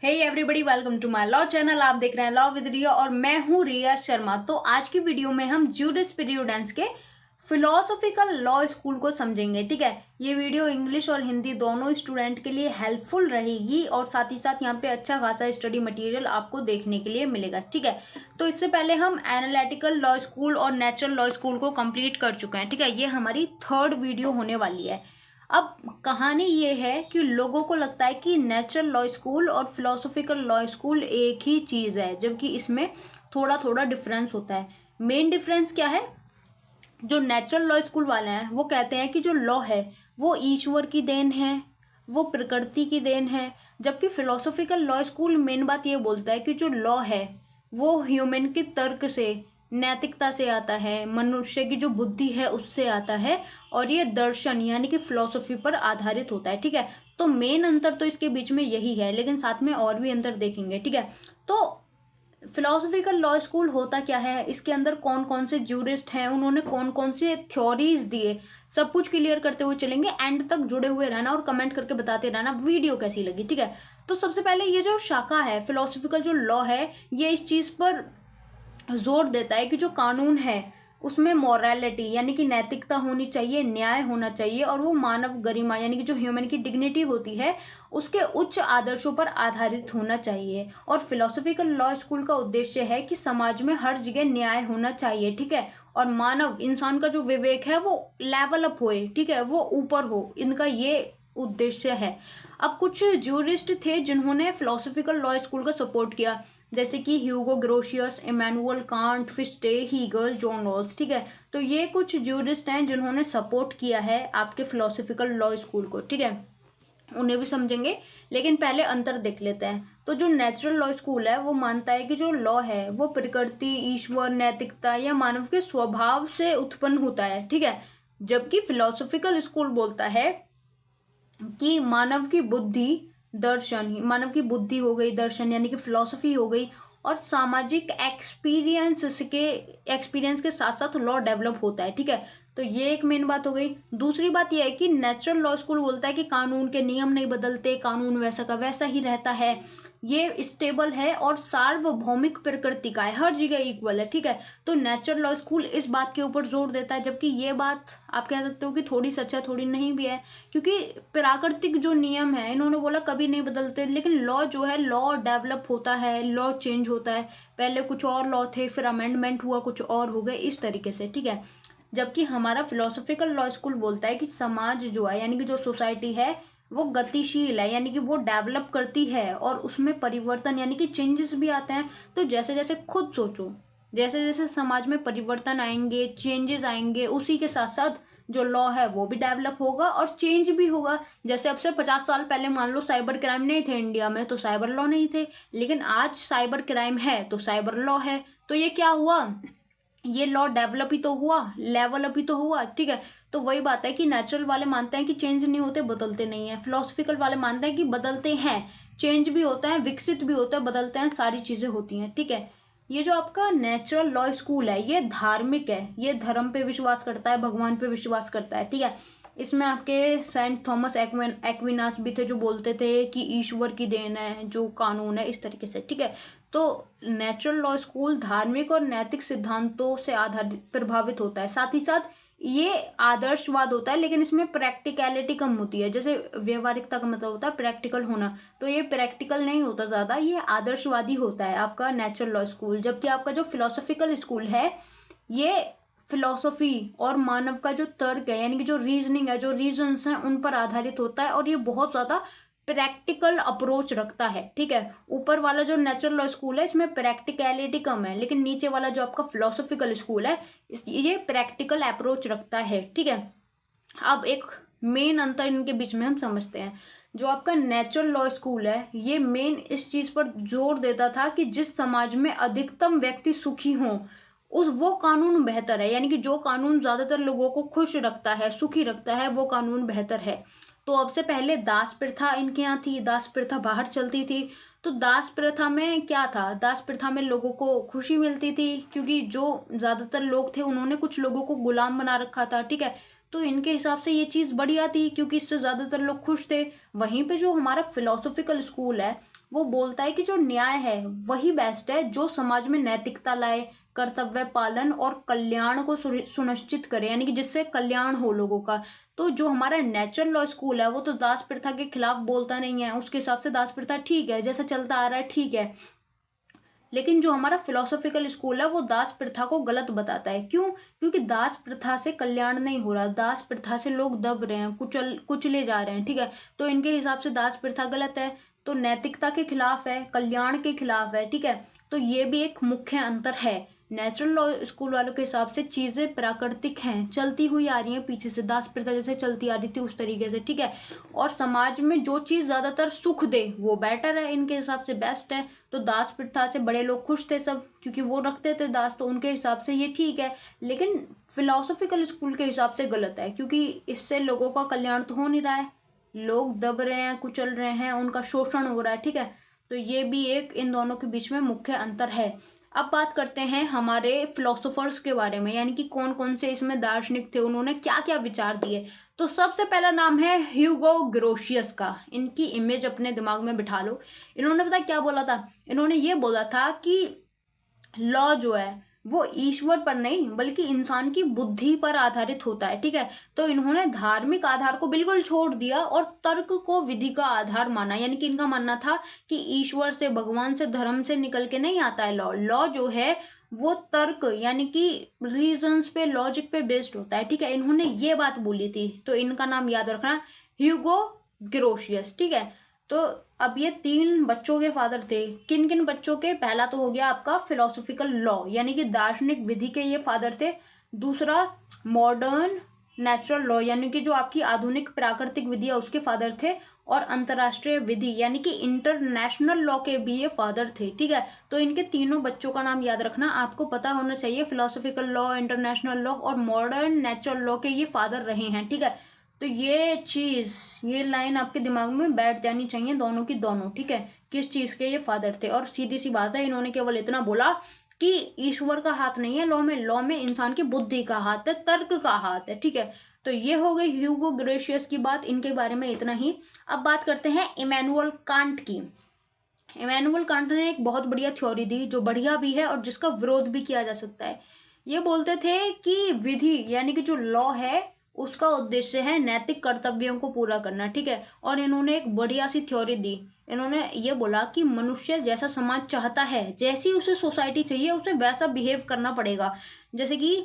Hey everybody, welcome to my law channel. आप देख रहे हैं लॉ विद रिया और मैं हूँ रिया शर्मा। तो आज की वीडियो में हम ज्यूरिस्प्रूडेंस के फिलोसॉफिकल लॉ स्कूल को समझेंगे। ठीक है, ये वीडियो इंग्लिश और हिंदी दोनों स्टूडेंट के लिए हेल्पफुल रहेगी और साथ ही साथ यहाँ पे अच्छा खासा स्टडी मटेरियल आपको देखने के लिए मिलेगा। ठीक है, तो इससे पहले हम एनालिटिकल लॉ स्कूल और नेचुरल लॉ स्कूल को कंप्लीट कर चुके हैं। ठीक है, ये हमारी थर्ड वीडियो होने वाली है। अब कहानी ये है कि लोगों को लगता है कि नेचुरल लॉ स्कूल और फिलोसॉफिकल लॉ स्कूल एक ही चीज़ है, जबकि इसमें थोड़ा थोड़ा डिफरेंस होता है। मेन डिफरेंस क्या है? जो नेचुरल लॉ स्कूल वाले हैं वो कहते हैं कि जो लॉ है वो ईश्वर की देन है, वो प्रकृति की देन है, जबकि फिलोसॉफिकल लॉ स्कूल मेन बात ये बोलता है कि जो लॉ है वो ह्यूमन के तर्क से, नैतिकता से आता है, मनुष्य की जो बुद्धि है उससे आता है और ये दर्शन यानी कि फिलोसफी पर आधारित होता है। ठीक है, तो मेन अंतर तो इसके बीच में यही है, लेकिन साथ में और भी अंतर देखेंगे। ठीक है, तो फिलोसॉफिकल लॉ स्कूल होता क्या है, इसके अंदर कौन कौन से ज्यूरिस्ट हैं, उन्होंने कौन कौन से थ्योरीज दिए, सब कुछ क्लियर करते हुए चलेंगे। एंड तक जुड़े हुए रहना और कमेंट करके बताते रहना वीडियो कैसी लगी। ठीक है, तो सबसे पहले ये जो शाखा है फिलोसॉफिकल जो लॉ है, ये इस चीज़ पर जोर देता है कि जो कानून है उसमें मॉरलिटी यानी कि नैतिकता होनी चाहिए, न्याय होना चाहिए और वो मानव गरिमा यानी कि जो ह्यूमन की डिग्निटी होती है उसके उच्च आदर्शों पर आधारित होना चाहिए। और फिलोसॉफिकल लॉ स्कूल का उद्देश्य है कि समाज में हर जगह न्याय होना चाहिए। ठीक है, और मानव इंसान का जो विवेक है वो लेवल अप होए, ठीक है, वो ऊपर हो, इनका ये उद्देश्य है। अब कुछ ज्यूरिस्ट थे जिन्होंने फिलोसॉफिकल लॉ स्कूल का सपोर्ट किया, जैसे कि Hugo Grotius, Immanuel Kant, Fichte, Hegel, John Rawls. ठीक है, तो ये कुछ ज्यूरिस्ट हैं जिन्होंने सपोर्ट किया है आपके फिलोसॉफिकल लॉ स्कूल को। ठीक है, उन्हें भी समझेंगे, लेकिन पहले अंतर देख लेते हैं। तो जो नेचुरल लॉ स्कूल है वो मानता है कि जो लॉ है वो प्रकृति, ईश्वर, नैतिकता या मानव के स्वभाव से उत्पन्न होता है। ठीक है, जबकि फिलोसॉफिकल स्कूल बोलता है कि मानव की बुद्धि, दर्शन, मानव की बुद्धि हो गई, दर्शन यानी कि फिलॉसफी हो गई, और सामाजिक एक्सपीरियंस के साथ साथ लॉ डेवलप होता है। ठीक है, तो ये एक मेन बात हो गई। दूसरी बात यह है कि नेचुरल लॉ स्कूल बोलता है कि कानून के नियम नहीं बदलते, कानून वैसा का वैसा ही रहता है, ये स्टेबल है और सार्वभौमिक प्रकृति का है, हर जगह इक्वल है। ठीक है, तो नेचुरल लॉ स्कूल इस बात के ऊपर जोर देता है, जबकि ये बात आप कह सकते हो कि थोड़ी सच है थोड़ी नहीं भी है, क्योंकि प्राकृतिक जो नियम है इन्होंने बोला कभी नहीं बदलते, लेकिन लॉ जो है लॉ डेवलप होता है, लॉ चेंज होता है। पहले कुछ और लॉ थे, फिर अमेंडमेंट हुआ, कुछ और हो गए, इस तरीके से। ठीक है, जबकि हमारा फिलोसॉफिकल लॉ स्कूल बोलता है कि समाज जो है यानी कि जो सोसाइटी है वो गतिशील है, यानी कि वो डेवलप करती है और उसमें परिवर्तन यानी कि चेंजेस भी आते हैं। तो जैसे जैसे खुद सोचो, जैसे जैसे समाज में परिवर्तन आएंगे, चेंजेस आएंगे, उसी के साथ साथ जो लॉ है वो भी डेवलप होगा और चेंज भी होगा। जैसे अब से 50 साल पहले मान लो साइबर क्राइम नहीं थे इंडिया में, तो साइबर लॉ नहीं थे, लेकिन आज साइबर क्राइम है तो साइबर लॉ है। तो ये क्या हुआ, ये लॉ डेवलप ही तो हुआ, लेवल अप ही तो हुआ। ठीक है, तो वही बात है कि नेचुरल वाले मानते हैं कि चेंज नहीं होते, बदलते नहीं है। फिलोसफिकल वाले मानते हैं कि बदलते हैं, चेंज भी होता है, विकसित भी होता है, बदलते हैं, सारी चीजें होती हैं। ठीक है, ये जो आपका नेचुरल लॉ स्कूल है ये धार्मिक है, ये धर्म पे विश्वास करता है, भगवान पे विश्वास करता है। ठीक है, इसमें आपके सेंट थॉमस एक्विनास भी थे जो बोलते थे कि ईश्वर की देन है जो कानून है, इस तरीके से। ठीक है, तो नेचुरल लॉ स्कूल धार्मिक और नैतिक सिद्धांतों से आधारित प्रभावित होता है, साथ ही साथ ये आदर्शवाद होता है, लेकिन इसमें प्रैक्टिकलिटी कम होती है। जैसे व्यवहारिकता का मतलब होता है प्रैक्टिकल होना, तो ये प्रैक्टिकल नहीं होता ज़्यादा, ये आदर्शवादी होता है आपका नेचुरल लॉ स्कूल। जबकि आपका जो फिलोसॉफिकल स्कूल है ये फिलॉसफी और मानव का जो तर्क है यानी कि जो रीजनिंग है, जो रीजन्स हैं, उन पर आधारित होता है और ये बहुत ज़्यादा प्रैक्टिकल अप्रोच रखता है। ठीक है, ऊपर वाला जो नेचुरल लॉ स्कूल है इसमें प्रैक्टिकलिटी कम है, लेकिन नीचे वाला जो आपका फिलोसॉफिकल स्कूल है ये प्रैक्टिकल अप्रोच रखता है। ठीक है, अब एक मेन अंतर इनके बीच में हम समझते हैं। जो आपका नेचुरल लॉ स्कूल है ये मेन इस चीज़ पर जोर देता था कि जिस समाज में अधिकतम व्यक्ति सुखी हों उस वो कानून बेहतर है, यानी कि जो कानून ज़्यादातर लोगों को खुश रखता है, सुखी रखता है, वो कानून बेहतर है। तो अब से पहले दास प्रथा इनके यहाँ थी, दास प्रथा बाहर चलती थी। तो दास प्रथा में क्या था, दास प्रथा में लोगों को खुशी मिलती थी क्योंकि जो ज़्यादातर लोग थे उन्होंने कुछ लोगों को गुलाम बना रखा था। ठीक है, तो इनके हिसाब से ये चीज़ बढ़िया थी क्योंकि इससे ज़्यादातर लोग खुश थे। वहीं पे जो हमारा फिलोसॉफिकल स्कूल है वो बोलता है कि जो न्याय है वही बेस्ट है, जो समाज में नैतिकता लाए, कर्तव्य पालन और कल्याण को सुनिश्चित करे, यानी कि जिससे कल्याण हो लोगों का। तो जो हमारा नेचुरल लॉ स्कूल है वो तो दास प्रथा के खिलाफ बोलता नहीं है, उसके हिसाब से दास प्रथा ठीक है, जैसा चलता आ रहा है ठीक है। लेकिन जो हमारा फिलोसॉफिकल स्कूल है वो दास प्रथा को गलत बताता है। क्यों? क्योंकि दास प्रथा से कल्याण नहीं हो रहा, दास प्रथा से लोग दब रहे हैं, कुचले जा रहे हैं, ठीक है। तो इनके हिसाब से दास प्रथा गलत है, तो नैतिकता के खिलाफ है, कल्याण के खिलाफ है, ठीक है। तो ये भी एक मुख्य अंतर है। नेचुरल लॉ स्कूल वालों के हिसाब से चीज़ें प्राकृतिक हैं, चलती हुई आ रही हैं पीछे से, दास प्रथा जैसे चलती आ रही थी उस तरीके से, ठीक है। और समाज में जो चीज़ ज़्यादातर सुख दे वो बेटर है, इनके हिसाब से बेस्ट है। तो दास प्रथा से बड़े लोग खुश थे सब, क्योंकि वो रखते थे दास, तो उनके हिसाब से ये ठीक है। लेकिन फिलोसॉफिकल स्कूल के हिसाब से गलत है, क्योंकि इससे लोगों का कल्याण तो हो नहीं रहा है, लोग दब रहे हैं, कुचल रहे हैं, उनका शोषण हो रहा है, ठीक है। तो ये भी एक इन दोनों के बीच में मुख्य अंतर है। अब बात करते हैं हमारे फिलोसोफर्स के बारे में, यानी कि कौन कौन से इसमें दार्शनिक थे, उन्होंने क्या क्या विचार दिए। तो सबसे पहला नाम है ह्यूगो ग्रोशियस का। इनकी इमेज अपने दिमाग में बिठा लो। इन्होंने पता क्या बोला था? इन्होंने ये बोला था कि लॉ जो है वो ईश्वर पर नहीं बल्कि इंसान की बुद्धि पर आधारित होता है, ठीक है। तो इन्होंने धार्मिक आधार को बिल्कुल छोड़ दिया और तर्क को विधि का आधार माना, यानी कि इनका मानना था कि ईश्वर से, भगवान से, धर्म से निकल के नहीं आता है लॉ। लॉ जो है वो तर्क यानी कि रीजंस पे, लॉजिक पे बेस्ड होता है, ठीक है। इन्होंने ये बात बोली थी, तो इनका नाम याद रखना, ह्यूगो ग्रोशियस, ठीक है। तो अब ये 3 बच्चों के फादर थे। किन किन बच्चों के? पहला तो हो गया आपका फिलोसॉफिकल लॉ, यानी कि दार्शनिक विधि के ये फादर थे। दूसरा मॉडर्न नेचुरल लॉ, यानी कि जो आपकी आधुनिक प्राकृतिक विधि है उसके फादर थे। और अंतर्राष्ट्रीय विधि यानी कि इंटरनेशनल लॉ के भी ये फादर थे, ठीक है। तो इनके तीनों बच्चों का नाम याद रखना, आपको पता होना चाहिए। फिलोसॉफिकल लॉ, इंटरनेशनल लॉ और मॉडर्न नेचुरल लॉ के ये फादर रहे हैं, ठीक है। तो ये चीज़, ये लाइन आपके दिमाग में बैठ जानी चाहिए, दोनों की दोनों, ठीक है। किस चीज़ के ये फादर थे। और सीधी सी बात है, इन्होंने केवल इतना बोला कि ईश्वर का हाथ नहीं है लॉ में इंसान की बुद्धि का हाथ है, तर्क का हाथ है, ठीक है। तो ये हो गई ह्यूगो ग्रेशियस की बात, इनके बारे में इतना ही। अब बात करते हैं इमैनुअल कांट की। इमैनुअल कांट ने एक बहुत बढ़िया थ्योरी दी, जो बढ़िया भी है और जिसका विरोध भी किया जा सकता है। ये बोलते थे कि विधि यानी कि जो लॉ है उसका उद्देश्य है नैतिक कर्तव्यों को पूरा करना, ठीक है। और इन्होंने एक बढ़िया सी थ्योरी दी। इन्होंने ये बोला कि मनुष्य जैसा समाज चाहता है, जैसी उसे सोसाइटी चाहिए, उसे वैसा बिहेव करना पड़ेगा। जैसे कि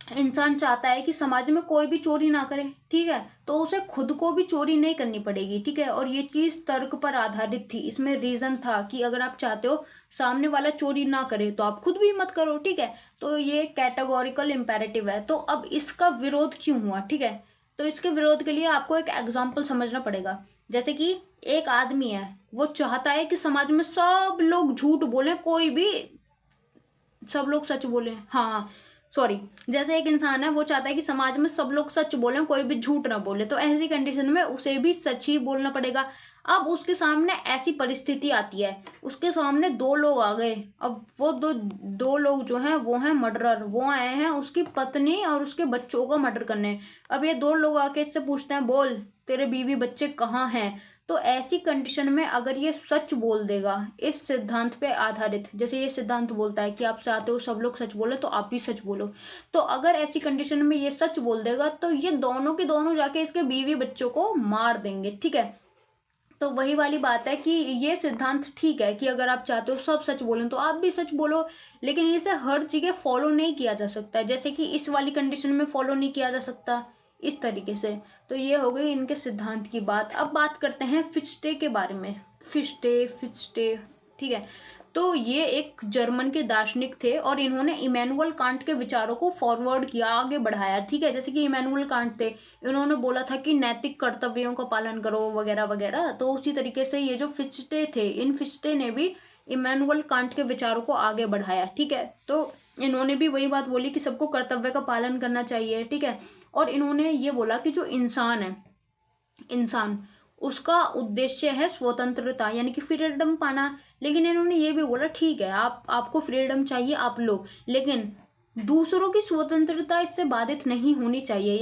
इंसान चाहता है कि समाज में कोई भी चोरी ना करे, ठीक है, तो उसे खुद को भी चोरी नहीं करनी पड़ेगी, ठीक है। और ये चीज़ तर्क पर आधारित थी। इसमें रीज़न था कि अगर आप चाहते हो सामने वाला चोरी ना करे तो आप खुद भी मत करो, ठीक है। तो ये कैटेगोरिकल इम्पेरेटिव है। तो अब इसका विरोध क्यों हुआ, ठीक है। तो इसके विरोध के लिए आपको एक एग्जाम्पल समझना पड़ेगा। जैसे कि एक आदमी है, वो चाहता है कि समाज में सब लोग झूठ बोलें, कोई भी, सब लोग सच बोलें, हाँ सॉरी, जैसे एक इंसान है वो चाहता है कि समाज में सब लोग सच बोलें, कोई भी झूठ ना बोले। तो ऐसी कंडीशन में उसे भी सच ही बोलना पड़ेगा। अब उसके सामने ऐसी परिस्थिति आती है, उसके सामने 2 लोग आ गए। अब वो दो लोग जो हैं वो हैं मर्डरर, वो आए हैं उसकी पत्नी और उसके बच्चों का मर्डर करने। अब ये 2 लोग आके इससे पूछते हैं, बोल तेरे बीवी बच्चे कहाँ हैं। तो ऐसी कंडीशन में अगर ये सच बोल देगा, इस सिद्धांत पे आधारित, जैसे ये सिद्धांत बोलता है कि आप चाहते हो सब लोग सच बोले तो आप भी सच बोलो, तो अगर ऐसी कंडीशन में ये सच बोल देगा तो ये दोनों के दोनों जाके इसके बीवी बच्चों को मार देंगे, ठीक है। तो वही वाली बात है कि ये सिद्धांत ठीक है कि अगर आप चाहते हो सब सच बोलें तो आप भी सच बोलो, लेकिन इसे हर जगह फॉलो नहीं किया जा सकता, जैसे कि इस वाली कंडीशन में फॉलो नहीं किया जा सकता इस तरीके से। तो ये हो गई इनके सिद्धांत की बात। अब बात करते हैं फिच्टे के बारे में। फिच्टे, ठीक है। तो ये एक जर्मन के दार्शनिक थे और इन्होंने इमैनुअल कांट के विचारों को फॉरवर्ड किया, आगे बढ़ाया, ठीक है। जैसे कि इमैनुअल कांट थे, इन्होंने बोला था कि नैतिक कर्तव्यों का पालन करो वगैरह वगैरह। तो उसी तरीके से ये जो फिच्टे थे, इन फिच्टे ने भी इमैनुअल कांट के विचारों को आगे बढ़ाया, ठीक है। तो इन्होंने भी वही बात बोली कि सबको कर्तव्य का पालन करना चाहिए, ठीक है। और इन्होंने ये बोला कि जो इंसान है, इंसान, उसका उद्देश्य है स्वतंत्रता यानी कि फ्रीडम पाना। लेकिन इन्होंने ये भी बोला ठीक है, आपको फ्रीडम चाहिए आप लो, लेकिन दूसरों की स्वतंत्रता इससे बाधित नहीं होनी चाहिए,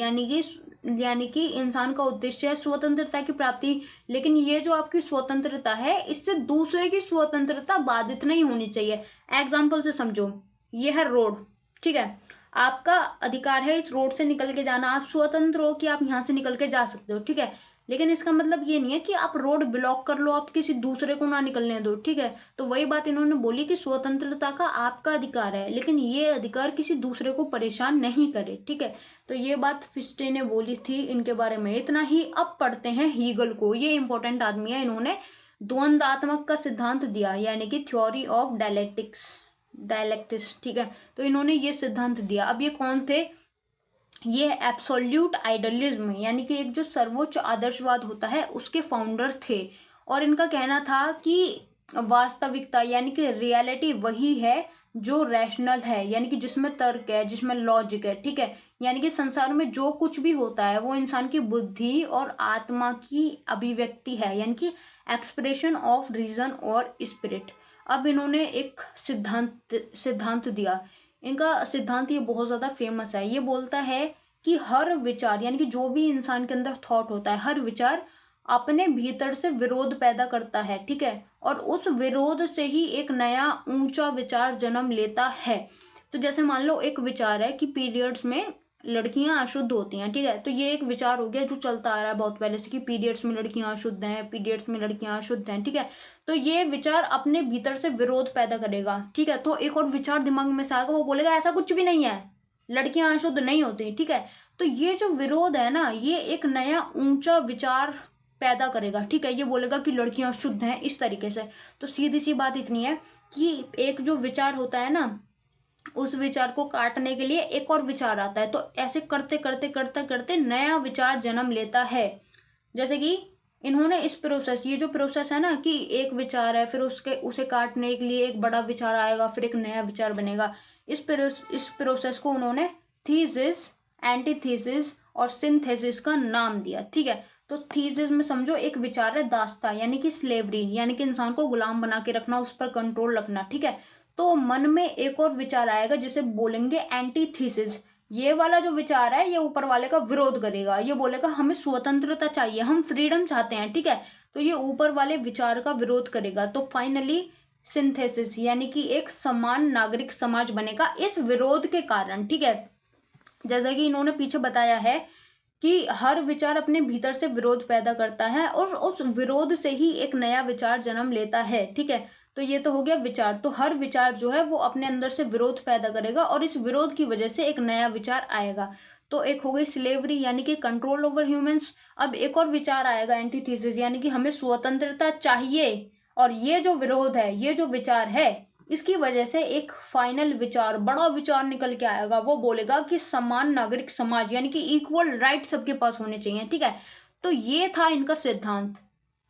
यानी कि इंसान का उद्देश्य है स्वतंत्रता की प्राप्ति, लेकिन ये जो आपकी स्वतंत्रता है इससे दूसरे की स्वतंत्रता बाधित नहीं होनी चाहिए। एग्जाम्पल से समझो, ये है रोड, ठीक है, आपका अधिकार है इस रोड से निकल के जाना, आप स्वतंत्र हो कि आप यहाँ से निकल के जा सकते हो, ठीक है, लेकिन इसका मतलब ये नहीं है कि आप रोड ब्लॉक कर लो, आप किसी दूसरे को ना निकलने दो, ठीक है। तो वही बात इन्होंने बोली कि स्वतंत्रता का आपका अधिकार है, लेकिन ये अधिकार किसी दूसरे को परेशान नहीं करे, ठीक है। तो ये बात फिस्टे ने बोली थी इनके बारे में इतना ही। अब पढ़ते हैं हीगल को, ये इंपॉर्टेंट आदमी है, इन्होंने द्वंद्वात्मक का सिद्धांत दिया, यानी कि थ्योरी ऑफ डायलेक्टिक्स, ठीक है। तो इन्होंने ये सिद्धांत दिया। अब ये कौन थे? ये एब्सोल्यूट आइडियलिज्म, यानी कि एक जो सर्वोच्च आदर्शवाद होता है उसके फाउंडर थे। और इनका कहना था कि वास्तविकता यानी कि रियलिटी वही है जो रैशनल है, यानी कि जिसमें तर्क है, जिसमें लॉजिक है, ठीक है। यानी कि संसार में जो कुछ भी होता है वो इंसान की बुद्धि और आत्मा की अभिव्यक्ति है, यानी कि एक्सप्रेशन ऑफ रीजन और स्पिरिट। अब इन्होंने एक सिद्धांत दिया। इनका सिद्धांत ये बहुत ज़्यादा फेमस है। ये बोलता है कि हर विचार, यानी कि जो भी इंसान के अंदर थॉट होता है, हर विचार अपने भीतर से विरोध पैदा करता है, ठीक है, और उस विरोध से ही एक नया ऊंचा विचार जन्म लेता है। तो जैसे मान लो एक विचार है कि पीरियड्स में लड़कियां अशुद्ध होती हैं, ठीक है, तो ये एक विचार हो गया जो चलता आ रहा है बहुत पहले से कि पीरियड्स में लड़कियां अशुद्ध हैं, पीरियड्स में लड़कियां अशुद्ध हैं, ठीक है। तो ये विचार अपने भीतर से विरोध पैदा करेगा, ठीक है। तो एक और विचार दिमाग में से आएगा, वो बोलेगा ऐसा कुछ भी नहीं है, लड़कियां अशुद्ध नहीं होती, ठीक है। तो ये जो विरोध है ना, ये एक नया ऊंचा विचार पैदा करेगा, ठीक है। ये बोलेगा कि लड़कियां शुद्ध हैं इस तरीके से। तो सीधी सी बात इतनी है कि एक जो विचार होता है ना, उस विचार को काटने के लिए एक और विचार आता है। तो ऐसे करते करते करते करते नया विचार जन्म लेता है। जैसे कि इन्होंने इस प्रोसेस, ये जो प्रोसेस है ना कि एक विचार है, फिर उसे काटने के लिए एक बड़ा विचार आएगा, फिर एक नया विचार बनेगा। इस प्रोसेस को उन्होंने थीसिस, एंटीथीसिस और सिंथेसिस का नाम दिया, ठीक है। तो थीसिस में समझो एक विचार है दासता, यानी कि स्लेवरी, यानी कि इंसान को गुलाम बना के रखना, उस पर कंट्रोल रखना, ठीक है। तो मन में एक और विचार आएगा जिसे बोलेंगे एंटीथीसिस। ये वाला जो विचार है ये ऊपर वाले का विरोध करेगा, ये बोलेगा हमें स्वतंत्रता चाहिए, हम फ्रीडम चाहते हैं, ठीक है। तो ये ऊपर वाले विचार का विरोध करेगा। तो फाइनली सिंथेसिस, यानी कि एक समान नागरिक समाज बनेगा इस विरोध के कारण, ठीक है। जैसा कि इन्होंने पीछे बताया है कि हर विचार अपने भीतर से विरोध पैदा करता है और उस विरोध से ही एक नया विचार जन्म लेता है, ठीक है। तो ये तो हो गया विचार। तो हर विचार जो है वो अपने अंदर से विरोध पैदा करेगा और इस विरोध की वजह से एक नया विचार आएगा। तो एक हो गई स्लेवरी, यानी कि कंट्रोल ओवर ह्यूमंस। अब एक और विचार आएगा एंटीथीसिस, यानी कि हमें स्वतंत्रता चाहिए, और ये जो विरोध है, ये जो विचार है, इसकी वजह से एक फाइनल विचार, बड़ा विचार निकल के आएगा। वो बोलेगा कि समान नागरिक समाज, यानी कि इक्वल राइट सबके पास होने चाहिए, ठीक है। तो ये था इनका सिद्धांत।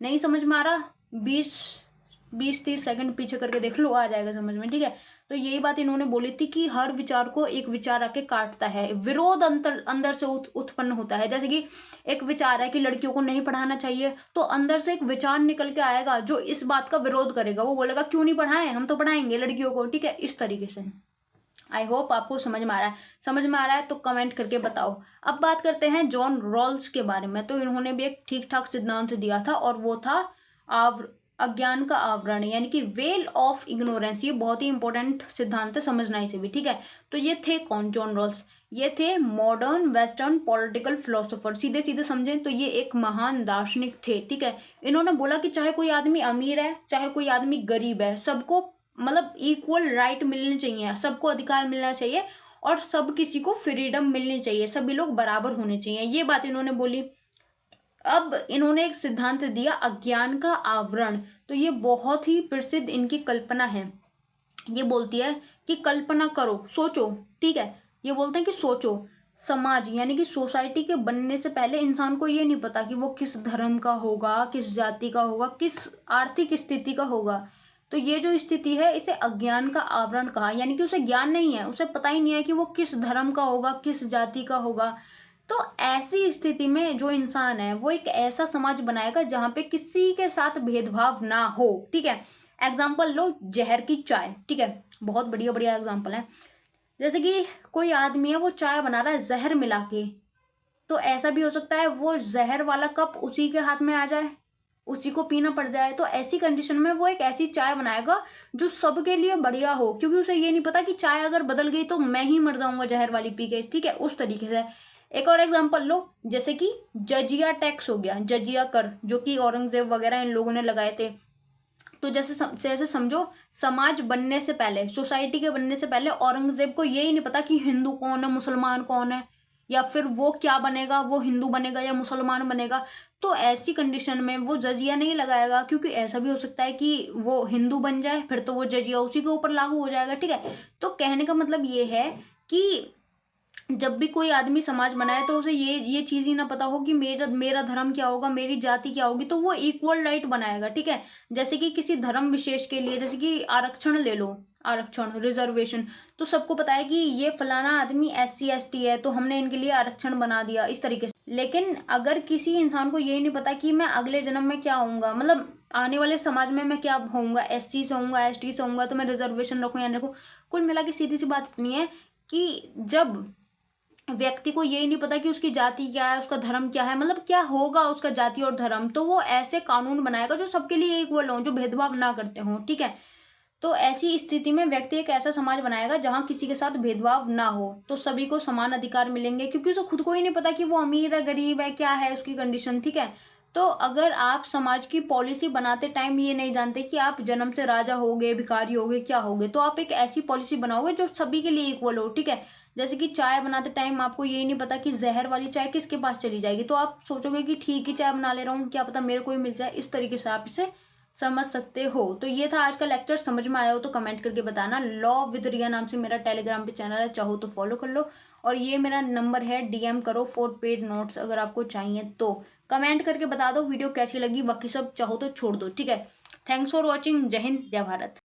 नहीं समझ में आ रहा? 20-30 सेकंड पीछे करके देख लो, आ जाएगा समझ में, ठीक है। तो यही बात इन्होंने बोली थी कि हर विचार को एक विचार आके काटता है, विरोध अंदर से उत्पन्न होता है। जैसे कि एक विचार है कि लड़कियों को नहीं पढ़ाना चाहिए, तो अंदर से एक विचार निकल के आएगा जो इस बात का विरोध करेगा। वो बोलेगा क्यों नहीं पढ़ाएं, हम तो पढ़ाएंगे लड़कियों को, ठीक है। इस तरीके से। आई होप आपको समझ में आ रहा है। समझ में आ रहा है तो कमेंट करके बताओ। अब बात करते हैं जॉन रॉल्स के बारे में। तो इन्होंने भी एक ठीक ठाक सिद्धांत दिया था, और वो था अज्ञान का आवरण, यानी कि वेल ऑफ इग्नोरेंस। ये बहुत ही इंपॉर्टेंट सिद्धांत है, समझना इसे भी, ठीक है। तो ये थे कौन? John Rawls. ये थे मॉडर्न वेस्टर्न पॉलिटिकल फिलोसोफर। सीधे सीधे समझें तो ये एक महान दार्शनिक थे, ठीक है। इन्होंने बोला कि चाहे कोई आदमी अमीर है, चाहे कोई आदमी गरीब है, सबको मतलब इक्वल राइट मिलने चाहिए, सबको अधिकार मिलना चाहिए, और सब किसी को फ्रीडम मिलनी चाहिए, सभी लोग बराबर होने चाहिए। ये बात इन्होंने बोली। अब इन्होंने एक सिद्धांत दिया अज्ञान का आवरण। तो ये बहुत ही प्रसिद्ध इनकी कल्पना है। ये बोलती है कि कल्पना करो, सोचो, ठीक है। ये बोलते हैं कि सोचो, समाज यानी कि सोसाइटी के बनने से पहले इंसान को ये नहीं पता कि वो किस धर्म का होगा, किस जाति का होगा, किस आर्थिक स्थिति का होगा। तो ये जो स्थिति है इसे अज्ञान का आवरण कहा, यानी कि उसे ज्ञान नहीं है, उसे पता ही नहीं है कि वो किस धर्म का होगा, किस जाति का होगा। तो ऐसी स्थिति में जो इंसान है वो एक ऐसा समाज बनाएगा जहाँ पे किसी के साथ भेदभाव ना हो, ठीक है। एग्जाम्पल लो, जहर की चाय, ठीक है, बहुत बढ़िया बढ़िया एग्जाम्पल है। जैसे कि कोई आदमी है वो चाय बना रहा है जहर मिला के, तो ऐसा भी हो सकता है वो जहर वाला कप उसी के हाथ में आ जाए, उसी को पीना पड़ जाए। तो ऐसी कंडीशन में वो एक ऐसी चाय बनाएगा जो सबके लिए बढ़िया हो, क्योंकि उसे ये नहीं पता कि चाय अगर बदल गई तो मैं ही मर जाऊंगा जहर वाली पी के, ठीक है, उस तरीके से। एक और एग्जांपल लो, जैसे कि जजिया टैक्स हो गया, जजिया कर, जो कि औरंगजेब वगैरह इन लोगों ने लगाए थे। तो जैसे समझो, समाज बनने से पहले, सोसाइटी के बनने से पहले औरंगजेब को यही नहीं पता कि हिंदू कौन है, मुसलमान कौन है, या फिर वो क्या बनेगा, वो हिंदू बनेगा या मुसलमान बनेगा। तो ऐसी कंडीशन में वो जजिया नहीं लगाएगा, क्योंकि ऐसा भी हो सकता है कि वो हिंदू बन जाए, फिर तो वो जजिया उसी के ऊपर लागू हो जाएगा, ठीक है। तो कहने का मतलब ये है कि जब भी कोई आदमी समाज बनाए तो उसे ये चीज ही ना पता हो कि मेरा मेरा धर्म क्या होगा, मेरी जाति क्या होगी, तो वो इक्वल राइट बनाएगा, ठीक है। जैसे कि किसी धर्म विशेष के लिए, जैसे कि आरक्षण ले लो, आरक्षण, रिजर्वेशन, तो सबको पता है कि ये फलाना आदमी SC ST है तो हमने इनके लिए आरक्षण बना दिया, इस तरीके से। लेकिन अगर किसी इंसान को यही नहीं पता कि मैं अगले जन्म में क्या होऊंगा, मतलब आने वाले समाज में मैं क्या होऊंगा, SC से होऊंगा, ST से होऊंगा, तो मैं रिजर्वेशन रखूं या नहीं रखूं। कुल मिला के सीधी सी बात इतनी है कि जब व्यक्ति को यही नहीं पता कि उसकी जाति क्या है, उसका धर्म क्या है, मतलब क्या होगा उसका जाति और धर्म, तो वो ऐसे कानून बनाएगा जो सबके लिए इक्वल हो, जो भेदभाव ना करते हों, ठीक है। तो ऐसी स्थिति में व्यक्ति एक ऐसा समाज बनाएगा जहां किसी के साथ भेदभाव ना हो, तो सभी को समान अधिकार मिलेंगे, क्योंकि उसे खुद को ही नहीं पता कि वो अमीर है, गरीब है, क्या है उसकी कंडीशन, ठीक है। तो अगर आप समाज की पॉलिसी बनाते टाइम ये नहीं जानते कि आप जन्म से राजा होगे, भिखारी होगे, क्या होगे, तो आप एक ऐसी पॉलिसी बनाओगे जो सभी के लिए इक्वल हो, ठीक है। जैसे कि चाय बनाते टाइम आपको यही नहीं पता कि जहर वाली चाय किसके पास चली जाएगी, तो आप सोचोगे कि ठीक ही चाय बना ले रहा हूँ, क्या पता मेरे को ही मिल जाए, इस तरीके से आप इसे समझ सकते हो। तो ये था आज का लेक्चर, समझ में आया हो तो कमेंट करके बताना। लॉ विद रिया नाम से मेरा टेलीग्राम पे चैनल है, चाहो तो फॉलो कर लो, और ये मेरा नंबर है, DM करो फॉर पेड नोट्स अगर आपको चाहिए तो। कमेंट करके बता दो वीडियो कैसी लगी, बाकी सब चाहो तो छोड़ दो, ठीक है। Thanks for watching. जय हिंद, जय भारत।